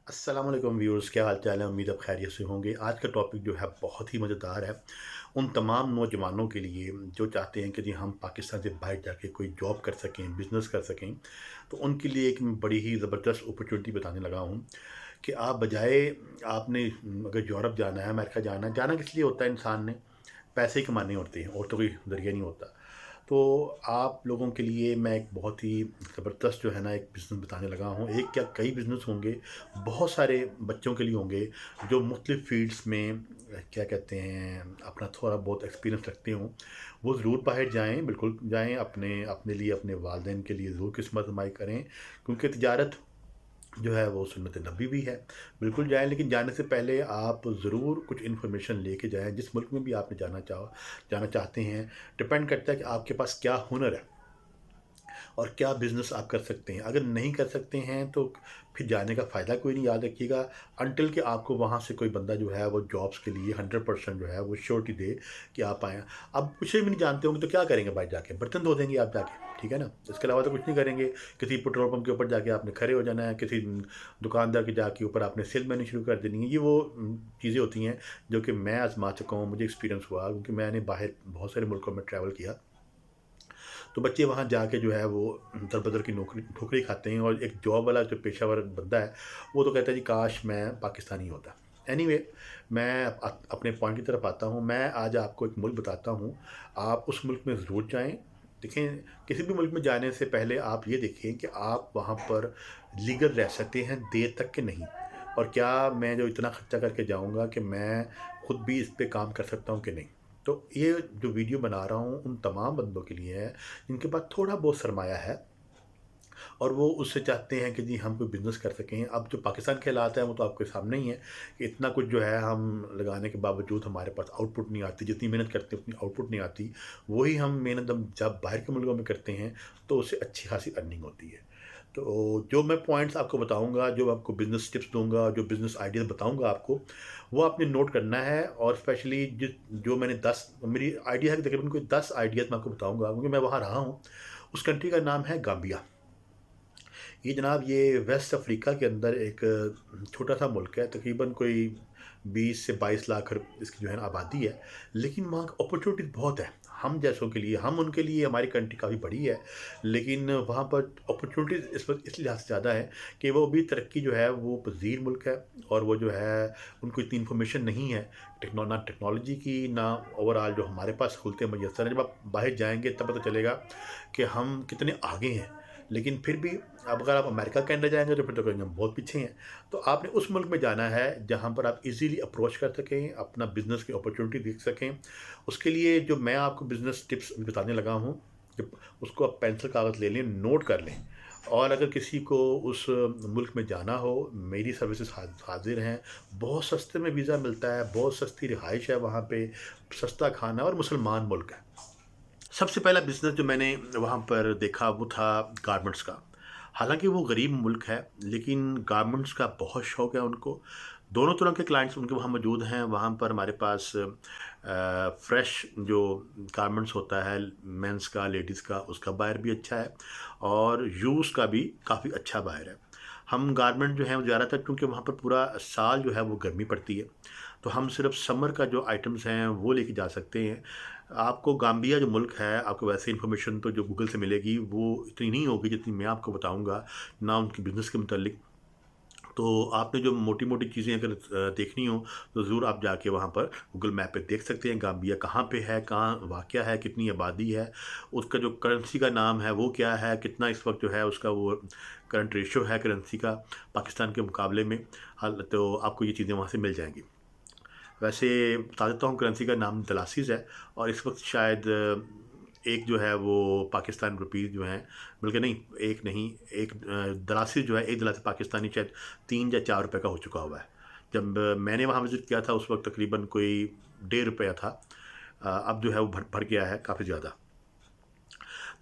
अस्सलाम वालेकुम व्यूअर्स, क्या हाल चाल है। उम्मीद आप खैरियत से होंगे। आज का टॉपिक जो है बहुत ही मज़ेदार है उन तमाम नौजवानों के लिए जो चाहते हैं कि जी हम पाकिस्तान से बाहर जाके कोई जॉब कर सकें, बिज़नेस कर सकें। तो उनके लिए एक मैं बड़ी ही ज़बरदस्त अपॉर्चुनिटी बताने लगा हूँ कि आप बजाय आपने अगर यूरोप जाना है, अमेरिका जाना है, जाना किस लिए होता है इंसान ने? पैसे ही कमाने होते हैं और तो कोई ज़रिया नहीं होता। तो आप लोगों के लिए मैं एक बहुत ही ज़बरदस्त जो है ना एक बिज़नेस बताने लगा हूँ। एक क्या कई बिज़नेस होंगे, बहुत सारे बच्चों के लिए होंगे जो मुख्तलिफ़ फ़ील्ड्स में क्या कहते हैं अपना थोड़ा बहुत एक्सपीरियंस रखते हों। वो ज़रूर बाहर जाएँ, बिल्कुल जाएँ, अपने अपने लिए, अपने वालिदैन के लिए ज़रूर किस्मत कमाई करें, क्योंकि तिजारत जो है वो सुन्नत नबी भी है। बिल्कुल जाएँ, लेकिन जाने से पहले आप ज़रूर कुछ इन्फॉर्मेशन लेके जाएँ, जिस मुल्क में भी आपने जाना चाहते हैं। डिपेंड करता है कि आपके पास क्या हुनर है और क्या बिज़नेस आप कर सकते हैं। अगर नहीं कर सकते हैं तो फिर जाने का फ़ायदा कोई नहीं। याद रखिएगा, अनटिल कि आपको वहाँ से कोई बंदा जो है वो जॉब्स के लिए 100% जो है वो श्योरिटी दे कि आप आएँ। अब कुछ भी नहीं जानते होंगे तो क्या करेंगे बाहर जाके? बर्तन धो देंगे आप जाके, ठीक है ना? इसके अलावा तो कुछ नहीं करेंगे। किसी पेट्रोल पंप के ऊपर जाके आपने खड़े हो जाना है, किसी दुकानदार के जाके ऊपर आपने सेल्समैनी शुरू कर देनी है। ये वो चीज़ें होती हैं जो कि मैं आज़मा चुका हूँ, मुझे एक्सपीरियंस हुआ, क्योंकि मैंने बाहर बहुत सारे मुल्कों में ट्रैवल किया। तो बच्चे वहाँ जाके जो है वो दर-बदर की नौकरी ठोकरें खाते हैं, और एक जॉब वाला जो पेशेवर बंदा है, वो तो कहता है जी काश मैं पाकिस्तानी होता। एनीवे, मैं अपने पॉइंट की तरफ आता हूँ। मैं आज आपको एक मुल्क बताता हूँ, आप उस मुल्क में ज़रूर जाएँ। देखें, किसी भी मुल्क में जाने से पहले आप ये देखें कि आप वहाँ पर लीगल रह सकते हैं देर तक कि नहीं, और क्या मैं जो इतना खर्चा करके जाऊँगा कि मैं खुद भी इस पे काम कर सकता हूँ कि नहीं। तो ये जो वीडियो बना रहा हूँ उन तमाम बंदों के लिए है जिनके पास थोड़ा बहुत सरमाया है और वो उससे चाहते हैं कि जी हम कोई बिज़नेस कर सकें। अब जो पाकिस्तान के हालात हैं वो तो आपके सामने ही है कि इतना कुछ जो है हम लगाने के बावजूद हमारे पास आउटपुट नहीं आती। जितनी मेहनत करते हैं उतनी आउटपुट नहीं आती। वही हम मेहनत हम जब बाहर के मुल्कों में करते हैं तो उससे अच्छी खासी अर्निंग होती है। तो जो मैं पॉइंट्स आपको बताऊँगा, जो आपको बिज़नेस टिप्स दूँगा, जो बिज़नेस आइडियाज़ बताऊँगा आपको, वो आपने नोट करना है। और स्पेशली जिस जो मैंने 10 मेरी आइडिया है कि तकरीबन कोई 10 आइडियाज़ मैं आपको बताऊँगा, क्योंकि मैं वहाँ रहा हूँ। उस कंट्री का नाम है गाम्बिया। ये जनाब ये वेस्ट अफ्रीका के अंदर एक छोटा-सा मुल्क है, तकरीबन कोई 20 से 22 लाख इसकी जो है ना आबादी है, लेकिन वहाँ अपॉर्चुनिटीज़ बहुत है। हम जैसों के लिए, हम उनके लिए हमारी कंट्री काफ़ी बड़ी है, लेकिन वहाँ पर अपॉर्चुनिटीज़ इस वक़्त इस लिहाज़ से ज़्यादा है कि वो भी तरक्की जो है वो पज़ीर मुल्क है, और वो जो है उनको इतनी इन्फॉर्मेशन नहीं है, ना टेक्नोलॉजी की, ना ओवरऑल जो हमारे पास सहूलतें मुयस्सर हैं। जब आप बाहर जाएँगे तब पता चलेगा कि हम कितने आगे हैं। लेकिन फिर भी अब अगर आप अमेरिका, कनाडा जाएँगे तो फिर तो कहेंगे हम बहुत पीछे हैं। तो आपने उस मुल्क में जाना है जहाँ पर आप ईज़िली अप्रोच कर सकें, अपना बिज़नेस की अपॉर्चुनिटी देख सकें। उसके लिए जो मैं आपको बिज़नेस टिप्स बताने लगा हूँ, जब उसको आप पेंसिल कागज़ ले लें, नोट कर लें। और अगर किसी को उस मुल्क में जाना हो, मेरी सर्विसेज़ हाज़िर हैं। बहुत सस्ते में वीज़ा मिलता है, बहुत सस्ती रिहाइश है वहाँ पे, सस्ता खाना, और मुसलमान मुल्क है। सबसे पहला बिज़नेस जो मैंने वहाँ पर देखा वो था गारमेंट्स का। हालाँकि वो गरीब मुल्क है, लेकिन गारमेंट्स का बहुत शौक है उनको। दोनों तरह के क्लाइंट्स उनके वहाँ मौजूद हैं। वहाँ पर हमारे पास फ्रेश जो गारमेंट्स होता है मेंस का, लेडीज़ का, उसका बायर भी अच्छा है, और यूज़ का भी काफ़ी अच्छा बायर है। हम गारमेंट जो हैं वो ज़्यादातर, क्योंकि वहाँ पर पूरा साल जो है वो गर्मी पड़ती है, तो हम सिर्फ़ समर का जो आइटम्स हैं वो लेके जा सकते हैं। आपको गाम्बिया जो मुल्क है, आपको वैसे इन्फॉर्मेशन तो जो गूगल से मिलेगी वो इतनी नहीं होगी जितनी मैं आपको बताऊँगा, ना उनकी बिज़नेस के मुतालिक। तो आपने जो मोटी-मोटी चीज़ें अगर देखनी हो तो ज़रूर आप जाके वहाँ पर गूगल मैप पे देख सकते हैं गाम्बिया कहाँ पे है, कहाँ वाक़या है, कितनी आबादी है, उसका जो करेंसी का नाम है वो क्या है, कितना इस वक़्त जो है उसका वो करंट रेशियो है करेंसी का पाकिस्तान के मुकाबले में। हाल तो आपको ये चीज़ें वहाँ से मिल जाएँगी। वैसे बता देता हूँ, करेंसी का नाम दलासीज़ है, और इस वक़्त शायद एक जो है वो पाकिस्तान रुपीज़ जो हैं, बल्कि नहीं, एक नहीं, एक दलासी जो है, एक दलासी पाकिस्तानी शायद 3 या 4 रुपए का हो चुका हुआ है। जब मैंने वहाँ विज़िट किया था उस वक़्त तकरीबन कोई ₹1.5 था। अब जो है वो बढ़ बढ़ गया है काफ़ी ज़्यादा।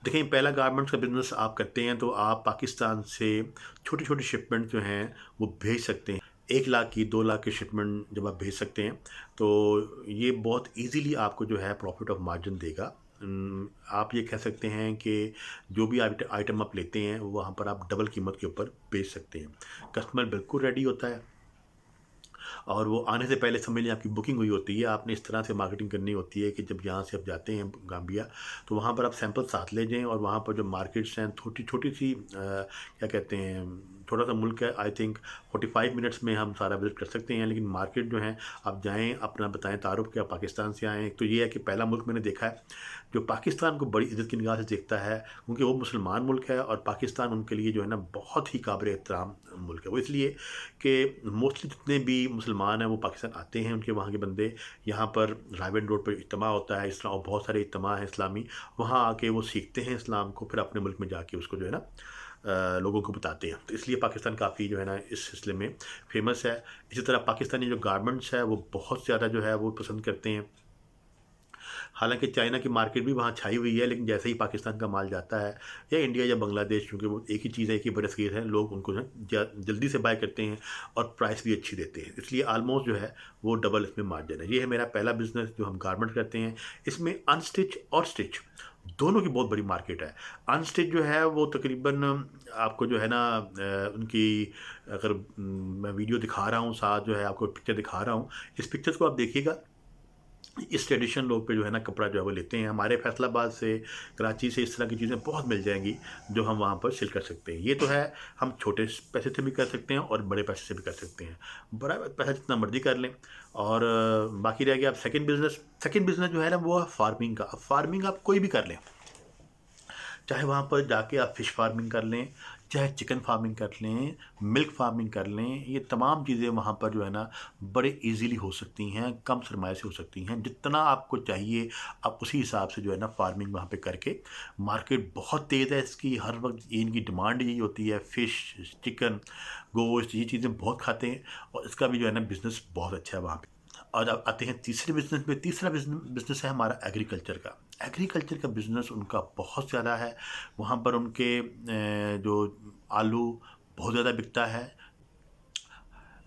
देखिए, पहला गारमेंट्स का बिज़नेस आप करते हैं तो आप पाकिस्तान से छोटी-छोटी शिपमेंट जो हैं वो भेज सकते हैं। 1 लाख की, 2 लाख की शिपमेंट जब आप भेज सकते हैं, तो ये बहुत ईज़िली आपको जो है प्रॉफ़िट ऑफ मार्जिन देगा। आप ये कह सकते हैं कि जो भी आइटम आप लेते हैं वहाँ पर आप डबल कीमत के ऊपर बेच सकते हैं। कस्टमर बिल्कुल रेडी होता है और वो आने से पहले समझ लें आपकी बुकिंग हुई होती है। आपने इस तरह से मार्केटिंग करनी होती है कि जब यहाँ से आप जाते हैं गाम्बिया, तो वहाँ पर आप सैंपल साथ ले जाएँ और वहाँ पर जो मार्केट्स हैं छोटी सी क्या कहते हैं, थोड़ा सा मुल्क है, आई थिंक 45 मिनट्स में हम सारा विजिट कर सकते हैं। लेकिन मार्केट जो है, आप जाएँ, अपना बताएं तारुफ कि आप पाकिस्तान से आए हैं। एक तो ये है कि पहला मुल्क मैंने देखा है जो पाकिस्तान को बड़ी इज़्ज़त की निगाह से देखता है, क्योंकि वो मुसलमान मुल्क है और पाकिस्तान उनके लिए जो है ना बहुत ही काबिल एहतराम मुल्क है। वो इसलिए कि मोस्टली जितने भी मुसलमान हैं वो पाकिस्तान आते हैं, उनके वहाँ के बंदे। यहाँ पर रायबंद रोड पर इज्तिमा होता है इस्लाम, और बहुत सारे इज्तिमा हैं इस्लामी, वहाँ आके वो सीखते हैं इस्लाम को, फिर अपने मुल्क में जाके उसको जो है ना लोगों को बताते हैं। तो इसलिए पाकिस्तान काफ़ी जो है ना इस सिलसिले में फेमस है। इसी तरह पाकिस्तानी जो गारमेंट्स है वो बहुत ज़्यादा जो है वो पसंद करते हैं। हालांकि चाइना की मार्केट भी वहाँ छाई हुई है, लेकिन जैसे ही पाकिस्तान का माल जाता है या इंडिया या बांग्लादेश, क्योंकि वो एक ही चीज़ है, एक ही बरसगीर है, लोग उनको जो है जल्दी से बाय करते हैं और प्राइस भी अच्छी देते हैं, इसलिए आलमोस्ट जो है वो डबल इसमें मार्जिन है। ये है मेरा पहला बिजनेस जो हम गारमेंट करते हैं। इसमें अनस्टिच और स्टिच दोनों की बहुत बड़ी मार्केट है। अनस्टिच जो है वो तकरीबन आपको जो है ना उनकी, अगर मैं वीडियो दिखा रहा हूँ साथ जो है आपको पिक्चर दिखा रहा हूँ, इस पिक्चर्स को आप देखिएगा। इस ट्रेडिशनल लोग पे जो है ना कपड़ा जो है वो लेते हैं। हमारे फैसलाबाद से, कराची से इस तरह की चीज़ें बहुत मिल जाएंगी जो हम वहाँ पर सेल कर सकते हैं। ये तो है, हम छोटे पैसे से भी कर सकते हैं और बड़े पैसे से भी कर सकते हैं। बड़ा पैसा जितना मर्जी कर लें। और बाकी रह गया अब सेकंड बिजनेस जो है ना वो है फार्मिंग का। अब फार्मिंग आप कोई भी कर लें, चाहे वहाँ पर जाके आप फ़िश फार्मिंग कर लें, चाहे चिकन फार्मिंग कर लें, मिल्क फार्मिंग कर लें, ये तमाम चीज़ें वहाँ पर जो है ना बड़े इजीली हो सकती हैं, कम सरमाए से हो सकती हैं। जितना आपको चाहिए आप उसी हिसाब से जो है ना फार्मिंग वहाँ पे करके, मार्केट बहुत तेज़ है इसकी, हर वक्त इनकी डिमांड यही होती है, फ़िश, चिकन, गोश्त, ये चीज़ें बहुत खाते हैं और इसका भी जो है ना बिज़नेस बहुत अच्छा है वहाँ पे। और अब आते हैं तीसरे बिज़नेस पे। तीसरा बिज़नेस है हमारा एग्रीकल्चर का। एग्रीकल्चर का बिज़नेस उनका बहुत ज़्यादा है। वहाँ पर उनके जो आलू बहुत ज़्यादा बिकता है।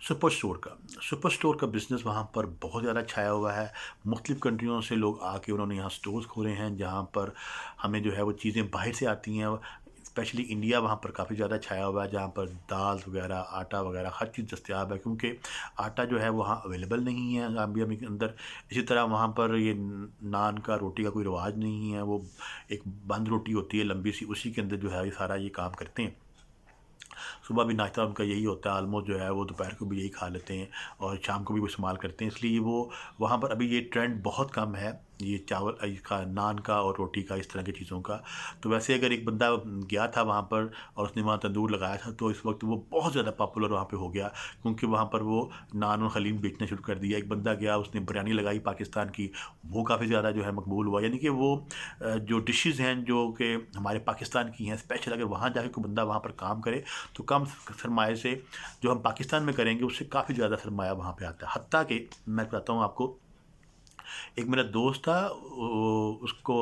सुपर स्टोर का बिज़नेस वहाँ पर बहुत ज़्यादा छाया हुआ है। मुख्तलिफ़ कंट्रियों से लोग आके उन्होंने यहाँ स्टोर्स खोले हैं, जहाँ पर हमें जो है वो चीज़ें बाहर से आती हैं। स्पेशली इंडिया वहाँ पर काफ़ी ज़्यादा छाया हुआ है, जहाँ पर दाल वगैरह, आटा वगैरह हर चीज़ दस्तयाब है, क्योंकि आटा जो है वहाँ अवेलेबल नहीं है गाम्बिया में के अंदर। इसी तरह वहाँ पर ये नान का, रोटी का कोई रिवाज नहीं है। वो एक बंद रोटी होती है लंबी सी, उसी के अंदर जो है ये सारा ये काम करते हैं। सुबह भी नाश्ता उनका यही होता है ऑलमोस्ट जो है वो, दोपहर को भी यही खा लेते हैं और शाम को भी वो इस्तेमाल करते हैं। इसलिए वो वहाँ पर अभी ये ट्रेंड बहुत कम है, ये चावल का, नान का और रोटी का, इस तरह की चीज़ों का। तो वैसे अगर एक बंदा गया था वहाँ पर और उसने वहाँ तंदूर लगाया था, तो इस वक्त वो बहुत ज़्यादा पॉपुलर वहाँ पे हो गया, क्योंकि वहाँ पर वो नान और हलीम बेचना शुरू कर दिया। एक बंदा गया, उसने बिरयानी लगाई पाकिस्तान की, वो काफ़ी ज़्यादा जो है मकबूल हुआ। यानी कि वो जो डिशेज़ हैं जो कि हमारे पाकिस्तान की हैं स्पेशल, अगर वहाँ जाके कोई बंदा वहाँ पर काम करे तो कम सरमाए से जो हम पाकिस्तान में करेंगे उससे काफ़ी ज़्यादा सरमाया वहाँ पे आता है। हत्ता कि मैं बताता हूँ आपको, एक मेरा दोस्त था, उसको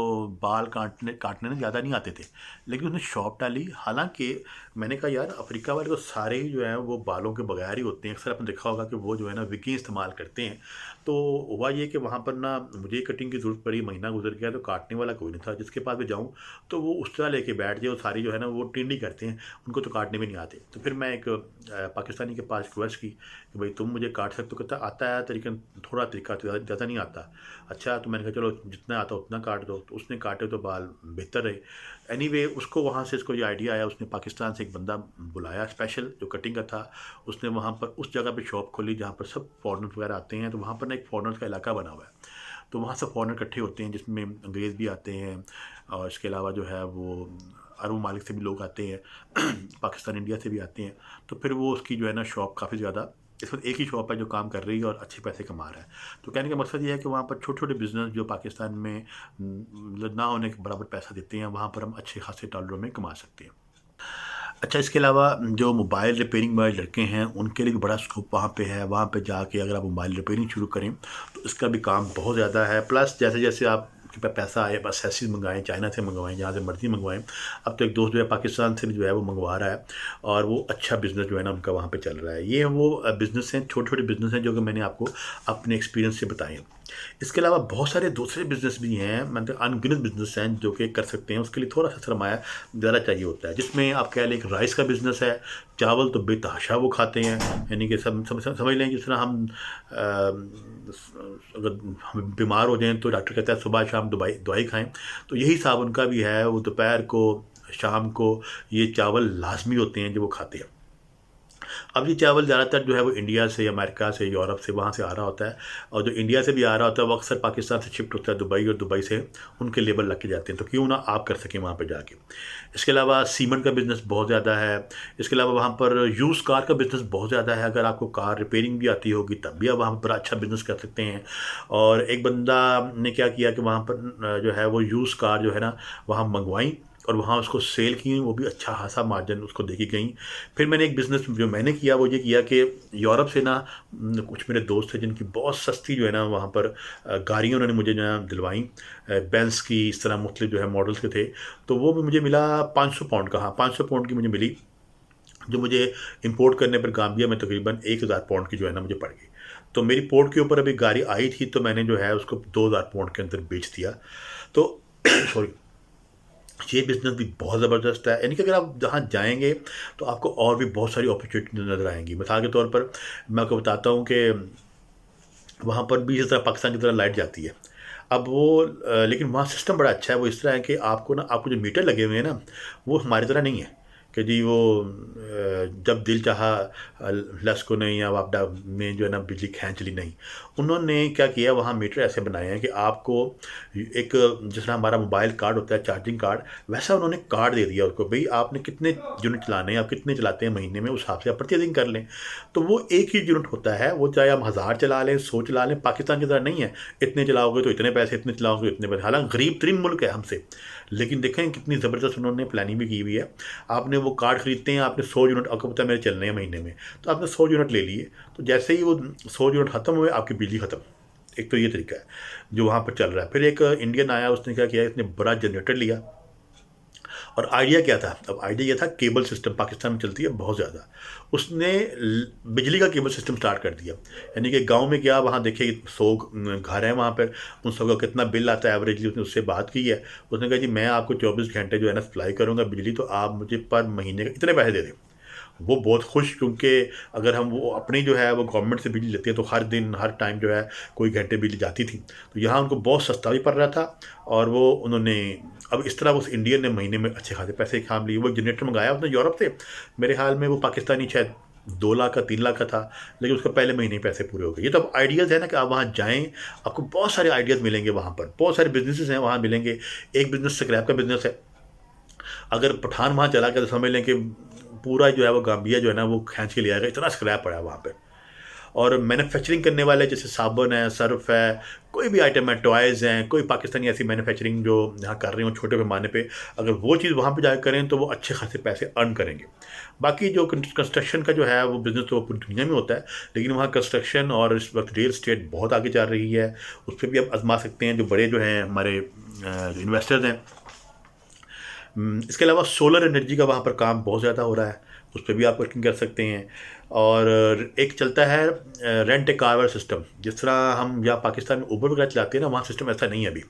बाल काटने ना ज़्यादा नहीं आते थे, लेकिन उसने शॉप डाली। हालांकि मैंने कहा यार अफ्रीका वाले तो सारे ही जो हैं वो बालों के बगैर ही होते हैं, अक्सर आपने देखा होगा कि वो जो है ना विकी इस्तेमाल करते हैं। तो हुआ ये कि वहाँ पर ना मुझे कटिंग की ज़रूरत पड़ी, महीना गुजर गया तो काटने वाला कोई नहीं था। जिसके पास भी जाऊँ तो वो उस तरह लेके बैठ जाए, वो सारी जो है ना वो टिंडी करते हैं, उनको तो काटने भी नहीं आते। तो फिर मैं एक पाकिस्तानी के पास रिक्वेस्ट की कि भाई तुम मुझे काट सकते हो? कहता आता है तरीका, थोड़ा तरीका, ज़्यादा नहीं आता। अच्छा, तो मैंने कहा चलो जितना आता उतना काट दो। तो उसने काटे तो बाल बेहतर रहे। एनीवे उसको वहाँ से इसको ये आइडिया आया, उसने पाकिस्तान से एक बंदा बुलाया स्पेशल जो कटिंग का था। उसने वहाँ पर उस जगह पे शॉप खोली जहाँ पर सब फॉरेनर्स वगैरह आते हैं। तो वहाँ पर ना एक फॉरेनर्स का इलाका बना हुआ है, तो वहाँ सब फॉरेनर इकट्ठे होते हैं, जिसमें अंग्रेज़ भी आते हैं और इसके अलावा जो है वो अरब ममालिक से भी लोग आते हैं पाकिस्तान, इंडिया से भी आते हैं। तो फिर वो उसकी जो है ना शॉप काफ़ी ज़्यादा, इस वक्त एक ही शॉप है जो काम कर रही है और अच्छे पैसे कमा रहा है। तो कहने का मकसद ये है कि वहाँ पर छोटे छोटे बिजनेस जो पाकिस्तान में ना होने के बराबर पैसा देते हैं, वहाँ पर हम अच्छे खासे डॉलरों में कमा सकते हैं। अच्छा, इसके अलावा जो मोबाइल रिपेयरिंग वाले लड़के हैं उनके लिए भी बड़ा स्कोप वहाँ पे है। वहाँ पे जाके अगर आप मोबाइल रिपेयरिंग शुरू करें तो इसका भी काम बहुत ज़्यादा है। प्लस जैसे जैसे आप के पास पैसा आए, बस एक्सेसरीज मंगाएं, चाइना से मंगवाएं, जहाँ से मर्जी मंगवाएं। अब तो एक दोस्त जो है पाकिस्तान से भी जो है वो मंगवा रहा है और वो अच्छा बिज़नेस जो है ना उनका वहाँ पे चल रहा है। ये वो बिज़नेस हैं, छोटे छोटे बिज़नेस हैं जो कि मैंने आपको अपने एक्सपीरियंस से बताए हैं। इसके अलावा बहुत सारे दूसरे बिज़नेस भी हैं, मतलब अनगिनत बिज़नेस हैं जो कि कर सकते हैं। उसके लिए थोड़ा-सा सरमाया ज़्यादा चाहिए होता है, जिसमें आप कह लें एक राइस का बिज़नेस है। चावल तो बेतहाशा वो खाते हैं, यानी कि समझ लें जिस तरह हम अगर हम बीमार हो जाएँ तो डॉक्टर कहता है सुबह शाम दवाई दवाई खाएँ, तो यही हिसाब उनका भी है। वो दोपहर को, शाम को ये चावल लाज़मी होते हैं जो वो खाते हैं। अब ये चावल ज़्यादातर जो है वो इंडिया से, अमेरिका से, यूरोप से, वहाँ से आ रहा होता है, और जो इंडिया से भी आ रहा होता है वो अक्सर पाकिस्तान से शिफ्ट होता है दुबई, और दुबई से उनके लेबर लग के जाते हैं। तो क्यों ना आप कर सकें वहाँ पे जाके। इसके अलावा सीमेंट का बिज़नेस बहुत ज़्यादा है। इसके अलावा वहाँ पर यूज़ कार का बिज़नेस बहुत ज़्यादा है। अगर आपको कार रिपेयरिंग भी आती होगी तब भी आप वहाँ पर अच्छा बिज़नेस कर सकते हैं। और एक बंदा ने क्या किया कि वहाँ पर जो है वो यूज़ कार जो है ना वहाँ मंगवाई, और वहाँ उसको सेल की, वो भी अच्छा खासा मार्जिन उसको देके गई। फिर मैंने एक बिज़नेस जो मैंने किया वो ये किया कि यूरोप से ना कुछ मेरे दोस्त थे जिनकी बहुत सस्ती जो है ना वहाँ पर गाड़ियाँ उन्होंने मुझे जो है दिलवाई, बेंज़ की, इस तरह मुख्तलिफ जो है मॉडल्स के थे। तो वो भी मुझे मिला 500 पाउंड का, हाँ 500 पाउंड की मुझे मिली, जो मुझे इंपोर्ट करने पर गाम्बिया में तकरीबन 1000 पाउंड की जो है ना मुझे पड़ गई। तो मेरी पोर्ट के ऊपर अभी गाड़ी आई थी, तो मैंने जो है उसको 2000 पाउंड के अंदर बेच दिया। तो सॉरी, ये बिज़नेस भी बहुत ज़बरदस्त है। यानी कि अगर आप जहाँ जाएँगे तो आपको और भी बहुत सारी अपॉर्चुनिटी नज़र आएँगी। मिसाल के तौर पर मैं आपको बताता हूँ कि वहाँ पर भी इस तरह पाकिस्तान की तरह लाइट जाती है। अब वो लेकिन वहाँ सिस्टम बड़ा अच्छा है। वो इस तरह है कि आपको जो मीटर लगे हुए हैं ना, वो हमारी तरह नहीं है कि जी वो जब दिल चाहा लस को नहीं, या आप में जो है ना बिजली खींच ली, नहीं। उन्होंने क्या किया, वहाँ मीटर ऐसे बनाए हैं कि आपको एक, जिस तरह हमारा मोबाइल कार्ड होता है, चार्जिंग कार्ड, वैसा उन्होंने कार्ड दे दिया उसको, भई आपने कितने यूनिट चलाने हैं, आप कितने चलाते हैं महीने में, उस हिसाब से आप प्रति दिन कर लें। तो वो एक ही यूनिट होता है, वो चाहे आप 1000 चला लें, 100 चला लें, पाकिस्तान की तरह नहीं है, इतने चलाओगे तो इतने पैसे, इतने चलाओगे तो इतने पैसे। हालाँकि गरीब तरीन मुल्क है हमसे, लेकिन देखें कितनी ज़बरदस्त उन्होंने प्लानिंग भी की हुई है। आपने वो कार्ड खरीदते हैं, आपने 100 यूनिट, आपको पता है मेरे चलने हैं महीने में, तो आपने 100 यूनिट ले लिए, तो जैसे ही वो 100 यूनिट ख़त्म हुए, आपकी बिजली ख़त्म। एक तो ये तरीका है जो वहाँ पर चल रहा है। फिर एक इंडियन आया, उसने क्या किया, इसने बड़ा जनरेटर लिया, और आइडिया क्या था, अब आइडिया ये था, केबल सिस्टम पाकिस्तान में चलती है बहुत ज़्यादा, उसने बिजली का केबल सिस्टम स्टार्ट कर दिया। यानी कि गांव में क्या, वहाँ देखिए 100 घर हैं वहाँ पर, उन सबका कितना बिल आता है एवरेजली, उसने उससे बात की है। उसने कहा जी मैं आपको 24 घंटे जो है ना सप्लाई करूँगा बिजली, तो आप मुझे पर महीने का इतने पैसे दे दें। वो बहुत खुश, क्योंकि अगर हम वो अपनी जो है वो गवर्नमेंट से बिजली लेते हैं तो हर दिन हर टाइम जो है कोई घंटे बिजली जाती थी, तो यहाँ उनको बहुत सस्ता भी पड़ रहा था। और वो उन्होंने अब इस तरह उस इंडियन ने महीने में अच्छे खासे पैसे काम लिए। वो जनरेटर मंगाया उसने यूरोप से, मेरे ख्याल में वो पाकिस्तानी शायद 2 लाख का 3 लाख का था, लेकिन उसका पहले महीने ही पैसे पूरे हो गए। ये तो अब आइडियाज़ है ना कि आप वहाँ जाएँ, आपको बहुत सारे आइडियाज़ मिलेंगे, वहाँ पर बहुत सारे बिजनेसेस हैं वहाँ मिलेंगे। एक बिज़नेस स्क्रैप का बिज़नेस है। अगर पठान वहाँ चला गया तो समझ लें कि पूरा जो है वो गाम्बिया जो है ना वो खींच के ले आएगा, इतना स्क्रैप पड़ा है वहाँ पे। और मैन्युफैक्चरिंग करने वाले जैसे साबुन है, सर्फ है, कोई भी आइटम है, टॉयज़ हैं, कोई पाकिस्तानी ऐसी मैन्युफैक्चरिंग जो यहाँ कर रहे हो छोटे पैमाने पे, अगर वो चीज़ वहाँ पे जाकर करें तो वो अच्छे खासे पैसे अर्न करेंगे। बाकी जो कंस्ट्रक्शन का जो है वो बिज़नेस तो पूरी दुनिया में होता है, लेकिन वहाँ कंस्ट्रक्शन और इस वक्त रियल एस्टेट बहुत आगे जा रही है, उस पर भी आप आजमा सकते हैं, जो बड़े जो हैं हमारे इन्वेस्टर्स हैं। इसके अलावा सोलर एनर्जी का वहाँ पर काम बहुत ज़्यादा हो रहा है, उस पर भी आप वर्किंग कर सकते हैं। और एक चलता है रेंट ए कार वाला सिस्टम, जिस तरह हम यहाँ पाकिस्तान में उबर वगैरह चलाते हैं ना, वहाँ सिस्टम ऐसा नहीं है अभी।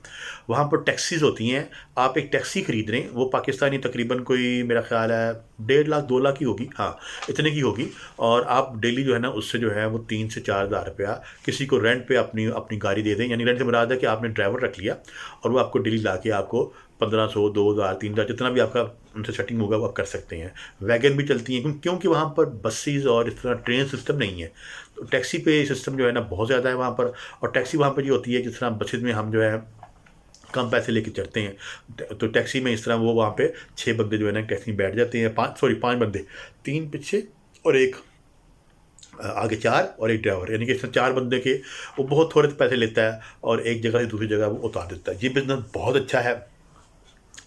वहाँ पर टैक्सीज़ होती हैं, आप एक टैक्सी खरीद रहे हैं, वो पाकिस्तानी तकरीबन कोई मेरा ख्याल है 1.5 लाख 2 लाख की होगी, हाँ इतने की होगी। और आप डेली जो है ना उससे जो है वो 3 से 4 हज़ार रुपया किसी को रेंट पे अपनी अपनी गाड़ी दे दें। यानी रेंट से मुराद है कि आपने ड्राइवर रख लिया और वो आपको डेली ला के आपको 1500, 2000, 3000 जितना भी आपका उनसे सेटिंग होगा वो आप कर सकते हैं। वैगन भी चलती हैं, क्योंकि वहाँ पर बसेस और इस तरह ट्रेन सिस्टम नहीं है, तो टैक्सी पे सिस्टम जो है ना बहुत ज़्यादा है वहाँ पर। और टैक्सी वहाँ पर ये होती है, जिस तरह बसेस में हम जो है कम पैसे लेके चढ़ते हैं, तो टैक्सी में इस तरह वो वहाँ पे 6 बंदे जो है ना टैक्सी में बैठ जाते हैं, 5 बंदे, 3 पीछे और 1 आगे, 4 और 1 ड्राइवर, यानी कि इसमें 4 बंदे के वो बहुत थोड़े पैसे लेता है और एक जगह से दूसरी जगह वो उतार देता है। ये बिज़नेस बहुत अच्छा है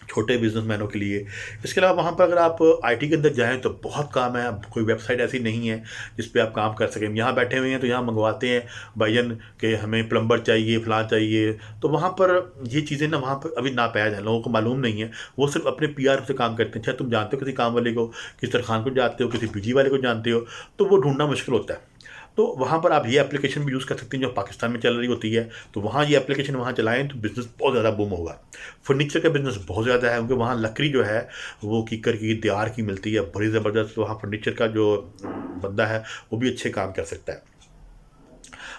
छोटे बिजनेसमैनों के लिए। इसके अलावा वहाँ पर अगर आप आईटी के अंदर जाएँ तो बहुत काम है। अब कोई वेबसाइट ऐसी नहीं है जिस पे आप काम कर सकें। यहाँ बैठे हुए हैं तो यहाँ मंगवाते हैं भाईजान कि हमें प्लम्बर चाहिए, फ़लाँ चाहिए, तो वहाँ पर ये चीज़ें ना वहाँ पर अभी नापैद हैं, लोगों को मालूम नहीं है। वो सिर्फ अपने पीआर से काम करते हैं। चाहे तुम जानते हो किसी काम वाले को, किसी तरखान को जानते हो, किसी बिजली वाले को जानते हो, तो वो ढूँढना मुश्किल होता है। तो वहाँ पर आप ये एप्लीकेशन भी यूज़ कर सकते हैं जो पाकिस्तान में चल रही होती है, तो वहाँ ये एप्लीकेशन वहाँ चलाएँ तो बिज़नेस बहुत ज़्यादा बूम होगा। फर्नीचर का बिज़नेस बहुत ज़्यादा है क्योंकि वहाँ लकड़ी जो है वो कीकर की, देहार की मिलती है, बड़ी ज़बरदस्त। वहाँ फर्नीचर का जो बंदा है वो भी अच्छे काम कर सकता है।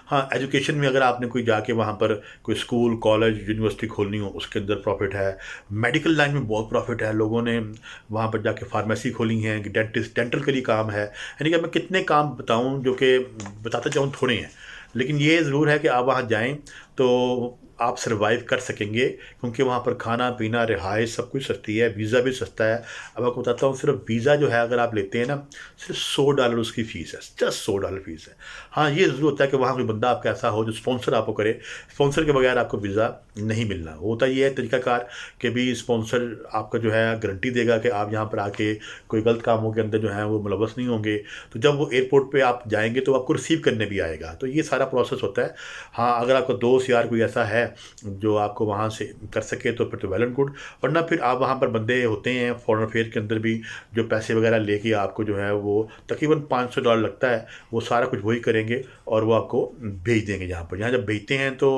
हाँ, एजुकेशन में अगर आपने कोई जाके वहाँ पर कोई स्कूल, कॉलेज, यूनिवर्सिटी खोलनी हो, उसके अंदर प्रॉफ़िट है। मेडिकल लाइन में बहुत प्रॉफ़िट है, लोगों ने वहाँ पर जाके फार्मेसी खोली हैं, कि डेंटिस्ट डेंटल के लिए काम है। यानी कि अब मैं कितने काम बताऊँ जो कि बताता जाऊँ थोड़े हैं। लेकिन ये ज़रूर है कि आप वहाँ जाएँ तो आप सर्वाइव कर सकेंगे क्योंकि वहाँ पर खाना-पीना, रिहाइश सब कुछ सस्ती है, वीज़ा भी सस्ता है। अब आपको बताता हूँ सिर्फ़ वीज़ा जो है अगर आप लेते हैं ना, सिर्फ़ $100 उसकी फ़ीस है, जस्ट $100 फ़ीस है। हाँ, ये ज़रूर होता है कि वहाँ कोई बंदा आपका ऐसा हो जो स्पॉन्सर आपको करे, स्पॉन्सर के बगैर आपको वीज़ा नहीं मिलना। होता ये है तरीकाकार कि भी स्पॉन्सर आपका जो है गारंटी देगा कि आप यहाँ पर आके कोई गलत कामों के अंदर जो है वो मुलव्वस नहीं होंगे। तो जब वो एयरपोर्ट पे आप जाएँगे तो आपको रिसीव करने भी आएगा। तो ये सारा प्रोसेस होता है। हाँ, अगर आपका दोस्त यार कोई ऐसा है जो आपको वहाँ से कर सके तो फिर तो वेल एंड गुड, वरना फिर आप वहाँ पर बंदे होते हैं फॉरेन अफेयर के अंदर भी जो पैसे वगैरह लेके आपको जो है वो तकरीबन $500 लगता है, वो सारा कुछ वही करेंगे और वो आपको भेज देंगे यहाँ पर। यहाँ जब भेजते हैं तो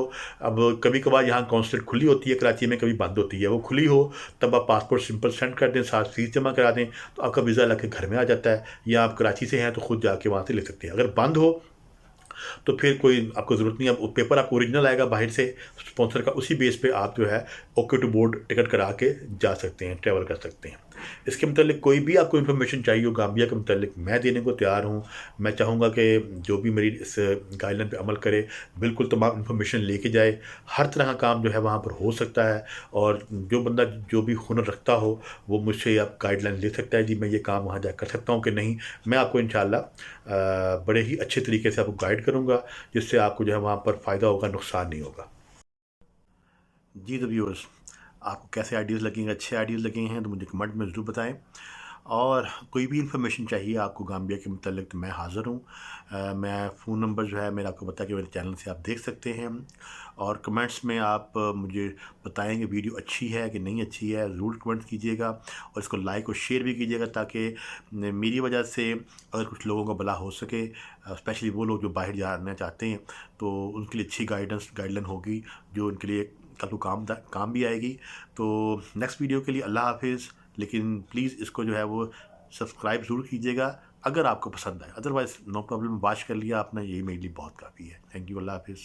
अब कभी-कभार यहाँ कॉन्सुलेट खुली होती है कराची में, कभी बंद होती है। वो खुली हो तब आप पासपोर्ट सिंपल सेंड कर दें, साथ फीस जमा करा दें, तो आपका वीज़ा लग घर में आ जाता है, या आप कराची से हैं तो खुद जाके वहाँ से ले सकते हैं। अगर बंद हो तो फिर कोई आपको ज़रूरत नहीं है, अब पेपर आपको ओरिजिनल आएगा बाहर से स्पॉन्सर का, उसी बेस पे आप जो है ओके टू बोर्ड टिकट करा के जा सकते हैं, ट्रैवल कर सकते हैं। इसके मतलब कोई भी आपको इन्फॉर्मेशन चाहिए हो गाम्बिया के मतलब मैं देने को तैयार हूँ। मैं चाहूँगा कि जो भी मेरी इस गाइडलाइन पे अमल करे, बिल्कुल तमाम इन्फॉर्मेशन लेके जाए। हर तरह का काम जो है वहाँ पर हो सकता है, और जो बंदा जो भी हुनर रखता हो वो मुझसे आप गाइडलाइन ले सकता है, जी मैं ये काम वहाँ जा कर सकता हूँ कि नहीं। मैं आपको इंशाल्लाह बड़े ही अच्छे तरीके से आपको गाइड करूँगा, जिससे आपको जो है वहाँ पर फ़ायदा होगा, नुकसान नहीं होगा। जी तो व्यूअर्स, आपको कैसे आइडियाज़ लगेंगे, अच्छे आइडियाज़ लगे हैं तो मुझे कमेंट में ज़रूर बताएं। और कोई भी इन्फॉर्मेशन चाहिए आपको गाम्बिया के मतलब तो मैं हाज़िर हूँ। मैं फ़ोन नंबर जो है मेरा आपको बताया कि मेरे चैनल से आप देख सकते हैं, और कमेंट्स में आप मुझे बताएंगे वीडियो अच्छी है कि नहीं अच्छी है, ज़रूर कमेंट कीजिएगा, और इसको लाइक और शेयर भी कीजिएगा ताकि मेरी वजह से अगर कुछ लोगों का भला हो सके, स्पेशली वो लोग जो बाहर जाना चाहते हैं, तो उनके लिए अच्छी गाइडलाइन होगी जो उनके लिए कल को काम भी आएगी। तो नेक्स्ट वीडियो के लिए अल्लाह हाफिज़। लेकिन प्लीज़ इसको जो है वो सब्सक्राइब ज़रूर कीजिएगा अगर आपको पसंद आए, अदरवाइज़ नो प्रॉब्लम, वॉच कर लिया आपने, यही मेरे लिए बहुत काफ़ी है। थैंक यू, अल्लाह हाफिज़।